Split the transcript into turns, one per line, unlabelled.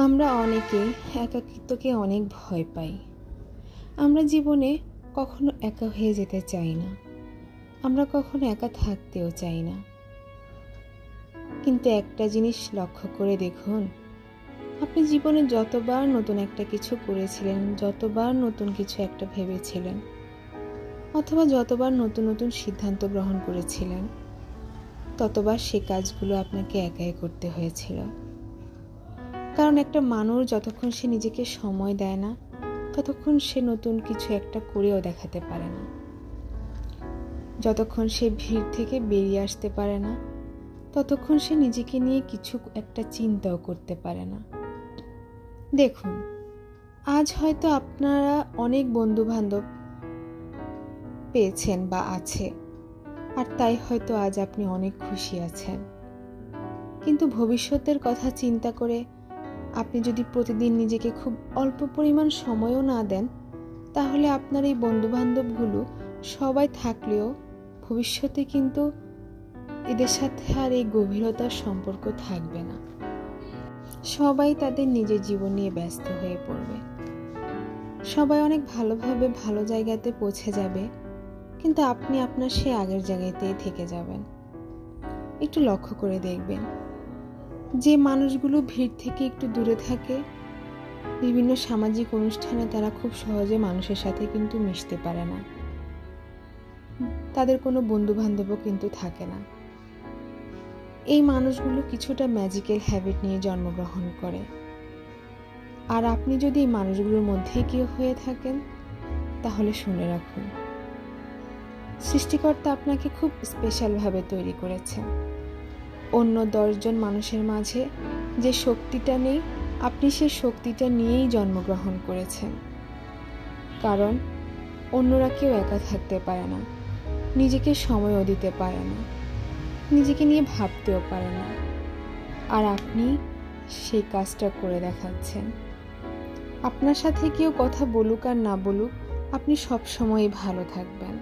আমরা অনেকে একাকিত্বকে অনেক ভয় পাই। আমরা জীবনে কখনো একা হয়ে যেতে চাই না, আমরা কখনো একা থাকতেও চাই না। কিন্তু একটা জিনিস লক্ষ্য করে দেখুন, আপনি জীবনে যতবার নতুন একটা কিছু করেছিলেন, যতবার নতুন কিছু একটা ভেবেছিলেন, অথবা যতবার নতুন নতুন সিদ্ধান্ত গ্রহণ করেছিলেন, ততবার সে কাজগুলো আপনাকে একাই করতে হয়েছিল। কারণ একটা মানুষ যতক্ষণ সে নিজেকে সময় দেয় না, ততক্ষণ সে নতুন কিছু একটা করেও দেখাতে পারে না। যতক্ষণ সে ভিড় থেকে বেরিয়ে আসতে পারে না, ততক্ষণ সে নিজেকে নিয়ে কিছু একটা চিন্তাও করতে পারে না। দেখুন, আজ হয়তো আপনারা অনেক বন্ধু বান্ধব পেয়েছেন বা আছে, আর তাই হয়তো আজ আপনি অনেক খুশি আছেন। কিন্তু ভবিষ্যতের কথা চিন্তা করে আপনি যদি প্রতিদিন নিজেকে খুব অল্প পরিমাণ সময়ও না দেন, তাহলে আপনার এই বন্ধুবান্ধবগুলো সবাই থাকলেও ভবিষ্যতে কিন্তু এদের সাথে আর এই গভীরতার সম্পর্ক থাকবে না। সবাই তাদের নিজের জীবন নিয়ে ব্যস্ত হয়ে পড়বে। সবাই অনেক ভালোভাবে ভালো জায়গাতে পৌঁছে যাবে, কিন্তু আপনি আপনার সেই আগের জায়গাতেই থেকে যাবেন। একটু লক্ষ্য করে দেখবেন, যে মানুষগুলো ভিড় থেকে একটু দূরে থাকে, বিভিন্ন সামাজিক অনুষ্ঠানে তারা খুব সহজে মানুষের সাথে কিন্তু মিশতে পারে না, তাদের কোনো বন্ধু বান্ধবও কিন্তু থাকে না। এই মানুষগুলো কিছুটা ম্যাজিক্যাল হ্যাবিট নিয়ে জন্মগ্রহণ করে। আর আপনি যদি এই মানুষগুলোর মধ্যেই কেউ হয়ে থাকেন, তাহলে শুনে রাখুন, সৃষ্টিকর্তা আপনাকে খুব স্পেশালভাবে তৈরি করেছেন। অন্য 10 জন মানুষের মাঝে যে শক্তিটা নেই, আপনি সেই শক্তিটা নিয়েই জন্মগ্রহণ করেছেন। কারণ অন্যরা কেউ একা থাকতে পারে না, নিজেকে সময়ও দিতে পারে না, নিজেকে নিয়ে ভাবতেও পারে না, আর আপনি সেই কাজটা করে দেখাচ্ছেন। আপনার সাথে কেউ কথা বলুক আর না বলুক, আপনি সবসময়ই ভালো থাকবেন।